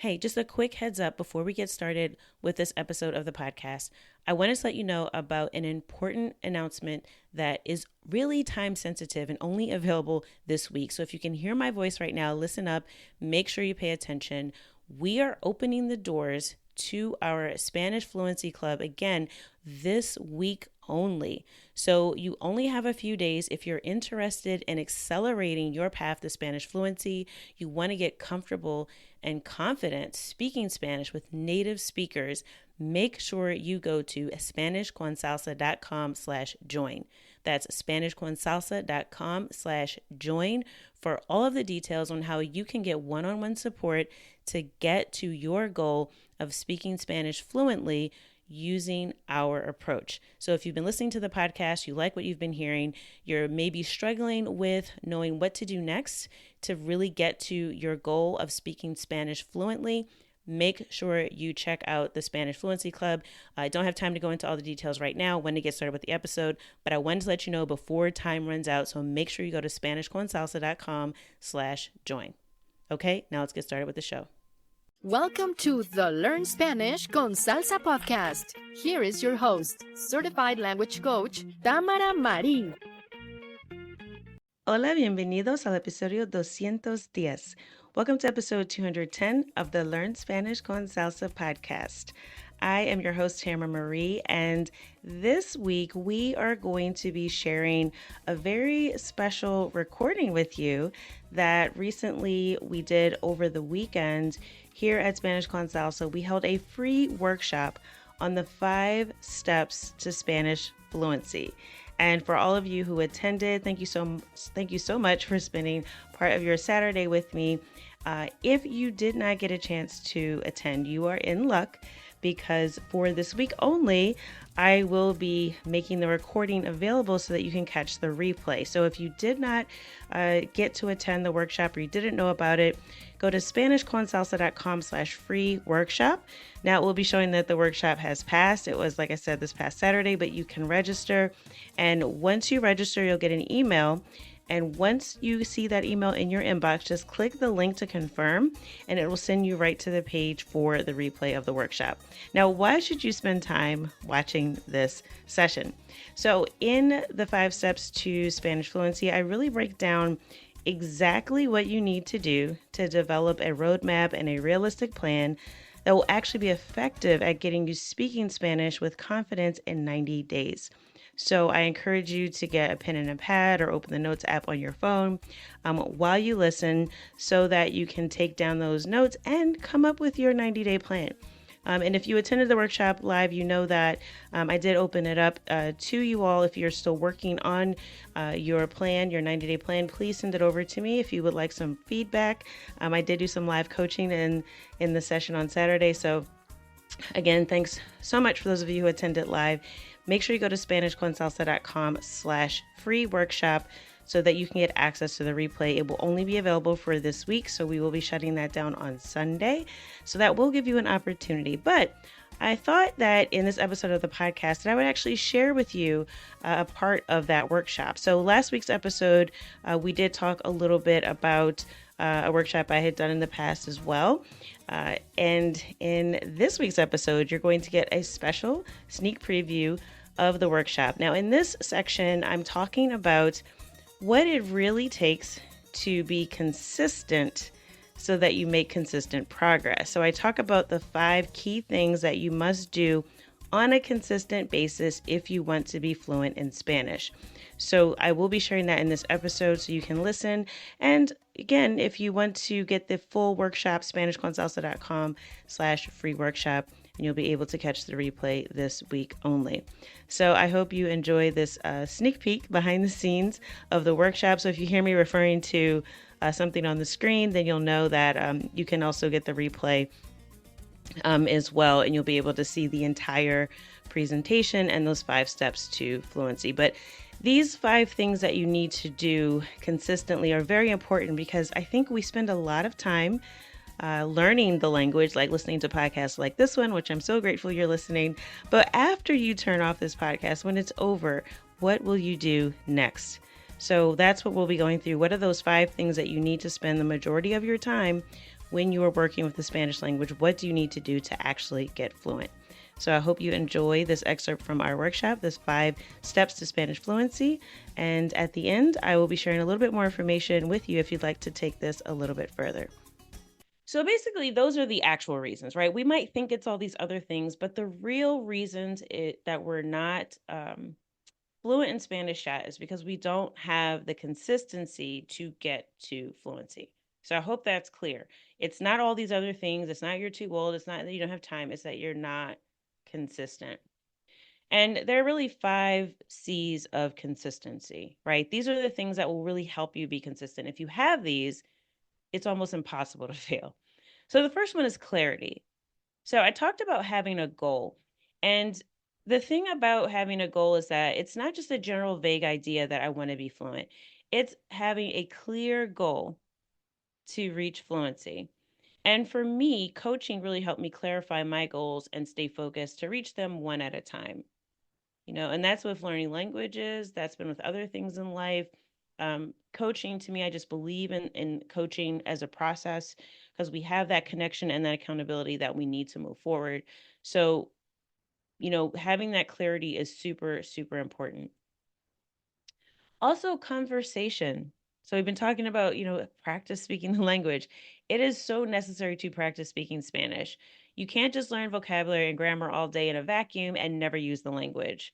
Hey, just a quick heads up before we get started with this episode of the podcast. I wanted to let you know about an important announcement that is really time sensitive and only available this week. So if you can hear my voice right now, listen up, make sure you pay attention. We are opening the doors to our Spanish Fluency Club again this week only. So you only have a few days. If you're interested in accelerating your path to Spanish fluency, you want to get comfortable and confident speaking Spanish with native speakers, make sure you go to SpanishConSalsa.com/join. That's SpanishConSalsa.com/join for all of the details on how you can get one-on-one support to get to your goal of speaking Spanish fluently using our approach. So if you've been listening to the podcast, you like what you've been hearing, you're maybe struggling with knowing what to do next to really get to your goal of speaking Spanish fluently, make sure you check out the Spanish Fluency Club. I don't have time to go into all the details right now when to get started with the episode, but I wanted to let you know before time runs out. So make sure you go to SpanishConSalsa.com/join. Okay, now let's get started with the show. Welcome to the Learn Spanish con Salsa podcast. Here is your host, certified language coach, Tamara Marín. Hola, bienvenidos al episodio 210. Welcome to episode 210 of the Learn Spanish con Salsa podcast. I am your host, Tamara Marie, and this week we are going to be sharing a very special recording with you that recently we did over the weekend here at Spanish con Salsa. We held a free workshop on the 5 steps to Spanish fluency. And for all of you who attended, thank you so much for spending part of your Saturday with me. If you did not get a chance to attend, you are in luck, because for this week only, I will be making the recording available so that you can catch the replay. So if you did not get to attend the workshop or you didn't know about it, go to SpanishConSalsa.com/free workshop. Now it will be showing that the workshop has passed. It was, like I said, this past Saturday, but you can register. And once you register, you'll get an email. And once you see that email in your inbox, just click the link to confirm, and it will send you right to the page for the replay of the workshop. Now, why should you spend time watching this session? So in the 5 steps to Spanish fluency, I really break down exactly what you need to do to develop a roadmap and a realistic plan that will actually be effective at getting you speaking Spanish with confidence in 90 days. So I encourage you to get a pen and a pad or open the notes app on your phone while you listen so that you can take down those notes and come up with your 90-day plan. And if you attended the workshop live, you know that I did open it up to you all. If you're still working on your plan, your 90-day plan, please send it over to me if you would like some feedback. I did do some live coaching in the session on Saturday. So again, thanks so much for those of you who attended live. Make sure you go to SpanishConSalsa.com/free workshop so that you can get access to the replay. It will only be available for this week, so we will be shutting that down on Sunday. So that will give you an opportunity. But I thought that in this episode of the podcast that I would actually share with you a part of that workshop. So last week's episode, we did talk a little bit about a workshop I had done in the past as well. And in this week's episode, you're going to get a special sneak preview of the workshop. Now, in this section, I'm talking about what it really takes to be consistent so that you make consistent progress. So I talk about the 5 key things that you must do on a consistent basis if you want to be fluent in Spanish. So I will be sharing that in this episode so you can listen. And again, if you want to get the full workshop, SpanishConSalsa.com/free workshop, and you'll be able to catch the replay this week only. So I hope you enjoy this sneak peek behind the scenes of the workshop. So if you hear me referring to something on the screen, then you'll know that you can also get the replay as well, and you'll be able to see the entire presentation and those 5 steps to fluency. But these 5 things that you need to do consistently are very important because I think we spend a lot of time learning the language, like listening to podcasts like this one, which I'm so grateful you're listening. But after you turn off this podcast, when it's over, what will you do next? So that's what we'll be going through. What are those 5 things that you need to spend the majority of your time when you are working with the Spanish language, what do you need to do to actually get fluent? So I hope you enjoy this excerpt from our workshop, this 5 steps to Spanish fluency. And at the end, I will be sharing a little bit more information with you if you'd like to take this a little bit further. So basically, those are the actual reasons, right? We might think it's all these other things, but the real reasons that we're not fluent in Spanish chat is because we don't have the consistency to get to fluency. So I hope that's clear. It's not all these other things. It's not you're too old. It's not that you don't have time. It's that you're not consistent. And there are really 5 C's of consistency, right? These are the things that will really help you be consistent. If you have these, it's almost impossible to fail. So the first one is clarity. So I talked about having a goal. And the thing about having a goal is that it's not just a general vague idea that I want to be fluent. It's having a clear goal to reach fluency. And for me, coaching really helped me clarify my goals and stay focused to reach them one at a time. And that's with learning languages, that's been with other things in life. Coaching, to me, I just believe in coaching as a process because we have that connection and that accountability that we need to move forward. So, having that clarity is super, super important. Also, conversation. So we've been talking about, practice speaking the language. It is so necessary to practice speaking Spanish. You can't just learn vocabulary and grammar all day in a vacuum and never use the language.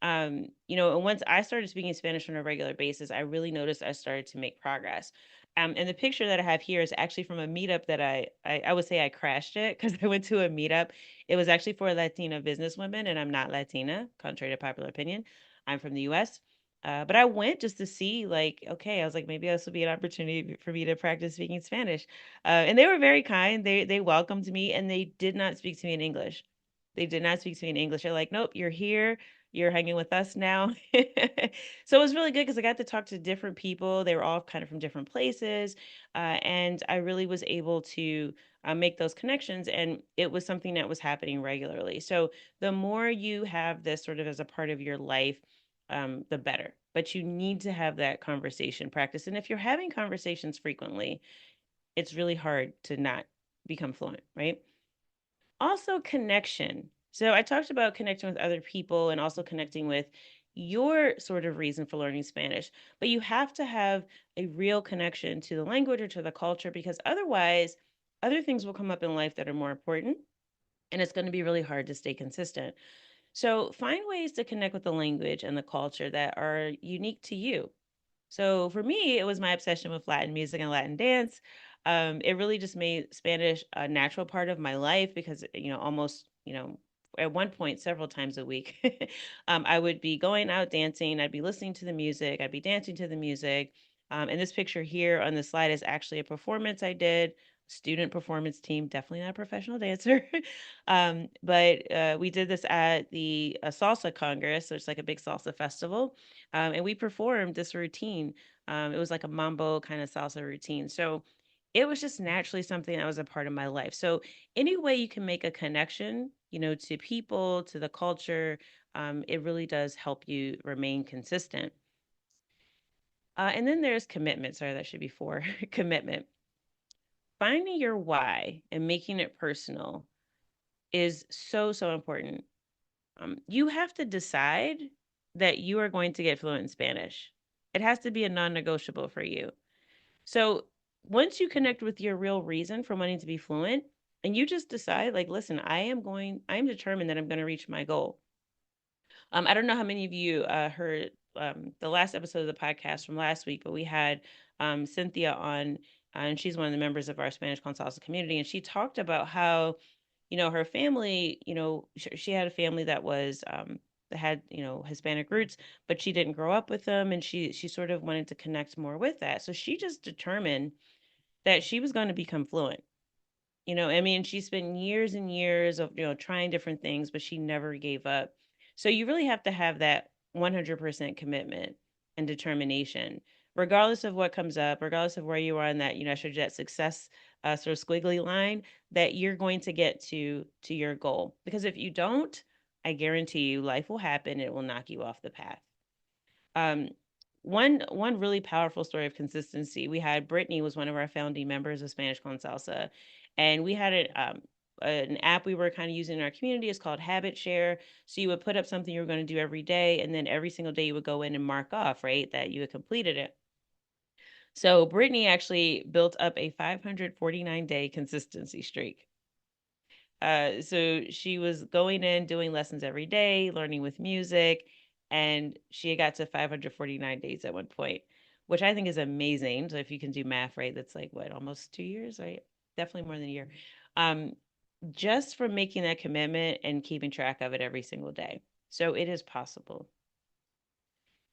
And once I started speaking Spanish on a regular basis, I really noticed I started to make progress. And the picture that I have here is actually from a meetup that I would say I crashed it because I went to a meetup. It was actually for Latina businesswomen, and I'm not Latina, contrary to popular opinion. I'm from the US. But I went just to see, like, okay, I was like, maybe this will be an opportunity for me to practice speaking Spanish. And they were very kind. They welcomed me, and they did not speak to me in English. They did not speak to me in English. They're like, nope, you're here. You're hanging with us now. So it was really good because I got to talk to different people. They were all kind of from different places. And I really was able to make those connections. And it was something that was happening regularly. So the more you have this sort of as a part of your life, the better. But you need to have that conversation practice. And if you're having conversations frequently, it's really hard to not become fluent, right? Also, connection. So I talked about connecting with other people and also connecting with your sort of reason for learning Spanish, but you have to have a real connection to the language or to the culture because otherwise, other things will come up in life that are more important, and it's going to be really hard to stay consistent. So find ways to connect with the language and the culture that are unique to you. So for me, it was my obsession with Latin music and Latin dance. It really just made Spanish a natural part of my life because, almost, at one point, several times a week, I would be going out dancing. I'd be listening to the music. I'd be dancing to the music. And this picture here on the slide is actually a performance I did, student performance team, definitely not a professional dancer. But we did this at the Salsa Congress, so it's like a big salsa festival. And we performed this routine. It was like a mambo kind of salsa routine. So it was just naturally something that was a part of my life. So any way you can make a connection, to people, to the culture, it really does help you remain consistent. And then there's commitment. Sorry, that should be 4. Commitment. Finding your why and making it personal is so, so important. You have to decide that you are going to get fluent in Spanish. It has to be a non negotiable for you. So once you connect with your real reason for wanting to be fluent, and you just decide, like, listen, I'm determined that I'm going to reach my goal. I don't know how many of you heard the last episode of the podcast from last week, but we had Cynthia on, and she's one of the members of our Spanish con Salsa community, and she talked about how her family, she had a family that was that had, Hispanic roots, but she didn't grow up with them, and she sort of wanted to connect more with that. So she just determined that she was going to become fluent. I mean, she spent years and years of, trying different things, but she never gave up. So you really have to have that 100% commitment and determination, regardless of what comes up, regardless of where you are in that, I showed you that success sort of squiggly line, that you're going to get to your goal. Because if you don't, I guarantee you life will happen. It will knock you off the path. Um, one really powerful story of consistency. We had Brittany was one of our founding members of Spanish con Salsa, and we had an app we were kind of using in our community. It's called Habit Share. So you would put up something you were going to do every day, and then every single day you would go in and mark off, right, that you had completed it. So Brittany actually built up a 549-day consistency streak. So she was going in, doing lessons every day, learning with music, and she got to 549 days at one point, which I think is amazing. So if you can do math, right, that's like what, almost 2 years, right? Definitely more than a year. Um, just from making that commitment and keeping track of it every single day. So it is possible.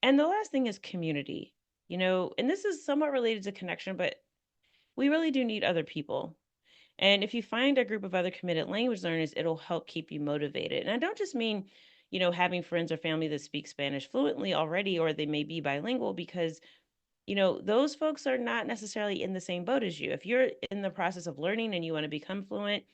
And the last thing is community, and this is somewhat related to connection, but we really do need other people. And if you find a group of other committed language learners, it'll help keep you motivated. And I don't just mean, having friends or family that speak Spanish fluently already, or they may be bilingual, because, those folks are not necessarily in the same boat as you. If you're in the process of learning and you want to become fluent,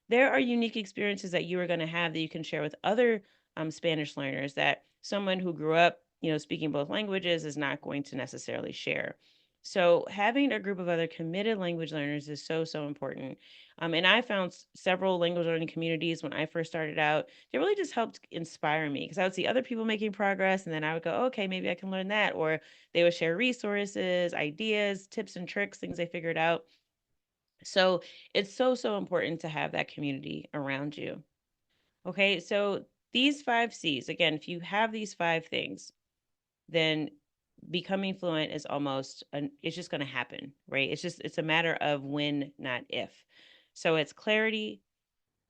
there are unique experiences that you are going to have that you can share with other Spanish learners that someone who grew up, speaking both languages is not going to necessarily share. So having a group of other committed language learners is so, so important. And I found several language learning communities when I first started out. They really just helped inspire me, because I would see other people making progress, and then I would go, okay, maybe I can learn that. Or they would share resources, ideas, tips and tricks, things they figured out. So it's so, so important to have that community around you. Okay, so these 5 C's, again, if you have these 5 things, then becoming fluent is it's just going to happen, right? It's a matter of when, not if. So it's clarity,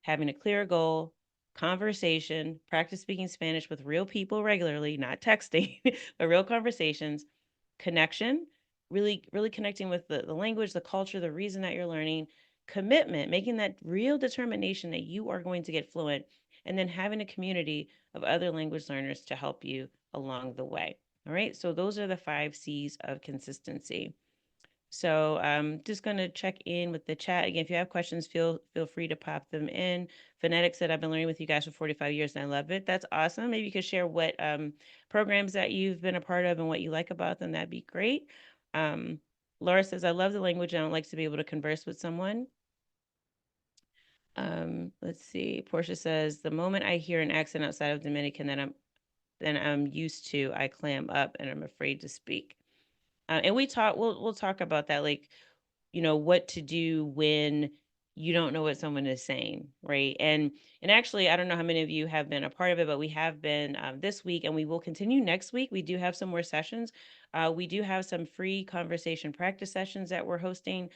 having a clear goal, conversation, practice speaking Spanish with real people regularly, not texting, but real conversations, connection, really connecting with the language, the culture, the reason that you're learning, commitment, making that real determination that you are going to get fluent, and then having a community of other language learners to help you along the way. All right, so those are the 5 C's of consistency. So I'm just going to check in with the chat. Again, if you have questions, feel free to pop them in. Phonetics said, I've been learning with you guys for 45 years and I love it. That's awesome. Maybe you could share what programs that you've been a part of and what you like about them. That'd be great. Laura says, I love the language. I don't like to be able to converse with someone. Let's see. Portia says, the moment I hear an accent outside of Dominican that I'm used to, I clam up and I'm afraid to speak. And we'll talk about that, like, what to do when you don't know what someone is saying, right? And actually, I don't know how many of you have been a part of it, but we have been this week, and we will continue next week. We do have some more sessions. We do have some free conversation practice sessions that we're hosting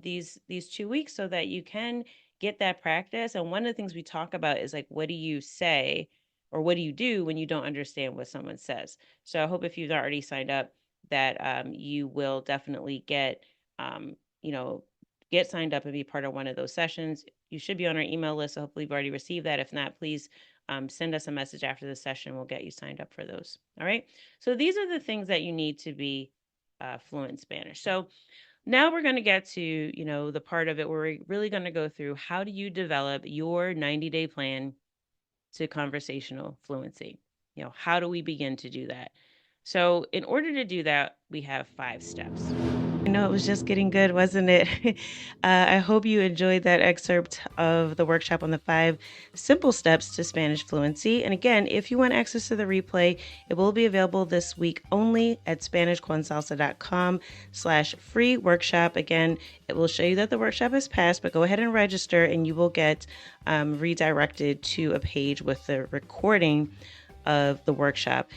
these 2 weeks, so that you can get that practice. And one of the things we talk about is, like, what do you say or what do you do when you don't understand what someone says? So I hope if you've already signed up that you will definitely get signed up and be part of one of those sessions. You should be on our email list, so hopefully you've already received that. If not, please send us a message after the session. We'll get you signed up for those. All right. So these are the things that you need to be fluent in Spanish. So now we're going to get to, the part of it where we're really going to go through how do you develop your 90-day plan to conversational fluency? How do we begin to do that? So in order to do that, we have 5 steps. I know it was just getting good, wasn't it? I hope you enjoyed that excerpt of the workshop on the 5 simple steps to Spanish fluency. And again, if you want access to the replay, it will be available this week only at SpanishConSalsa.com/free workshop. Again, it will show you that the workshop has passed, but go ahead and register and you will get redirected to a page with the recording of the workshop.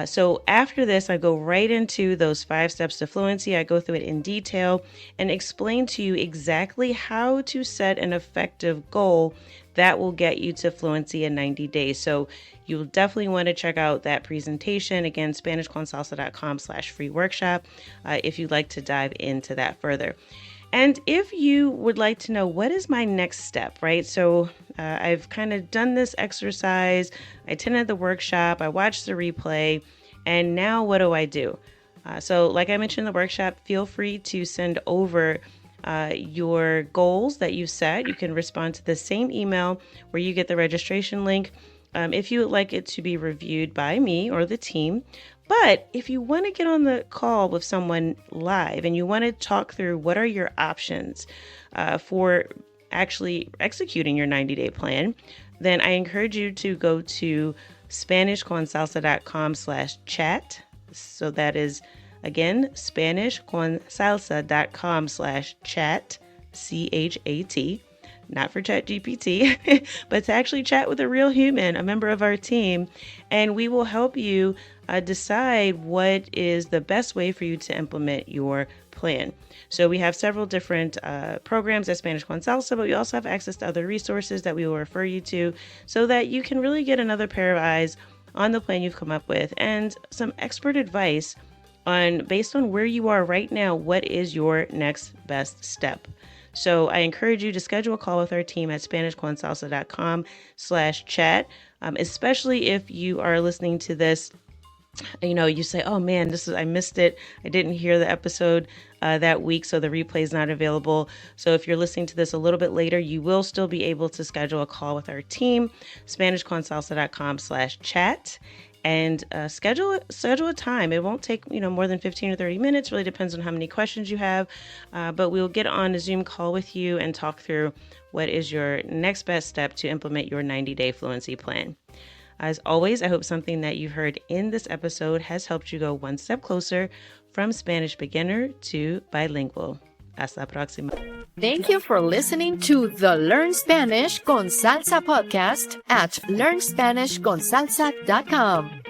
So after this, I go right into those 5 steps to fluency. I go through it in detail and explain to you exactly how to set an effective goal that will get you to fluency in 90 days. So you'll definitely want to check out that presentation. Again, SpanishConSalsa.com/free workshop if you'd like to dive into that further. And if you would like to know what is my next step, right? So I've kind of done this exercise. I attended the workshop. I watched the replay. And now what do I do? So like I mentioned in the workshop, feel free to send over your goals that you set. You can respond to the same email where you get the registration link if you would like it to be reviewed by me or the team. But if you want to get on the call with someone live and you want to talk through what are your options for actually executing your 90-day plan, then I encourage you to go to SpanishConSalsa.com/chat. So that is, again, SpanishConSalsa.com/chat, CHAT. Not for ChatGPT, but to actually chat with a real human, a member of our team, and we will help you decide what is the best way for you to implement your plan. So we have several different programs at Spanish Con Salsa, but we also have access to other resources that we will refer you to so that you can really get another pair of eyes on the plan you've come up with and some expert advice on, based on where you are right now, what is your next best step. So I encourage you to schedule a call with our team at SpanishConSalsa.com/chat, especially if you are listening to this. You say, oh man, I missed it. I didn't hear the episode that week, so the replay is not available. So if you're listening to this a little bit later, you will still be able to schedule a call with our team, SpanishConSalsa.com/chat. And schedule a time. It won't take more than 15 or 30 minutes. Really depends on how many questions you have. But we'll get on a Zoom call with you and talk through what is your next best step to implement your 90-day fluency plan. As always, I hope something that you've heard in this episode has helped you go one step closer from Spanish beginner to bilingual. Hasta la próxima. Thank you for listening to the Learn Spanish con Salsa podcast at learnspanishconsalsa.com.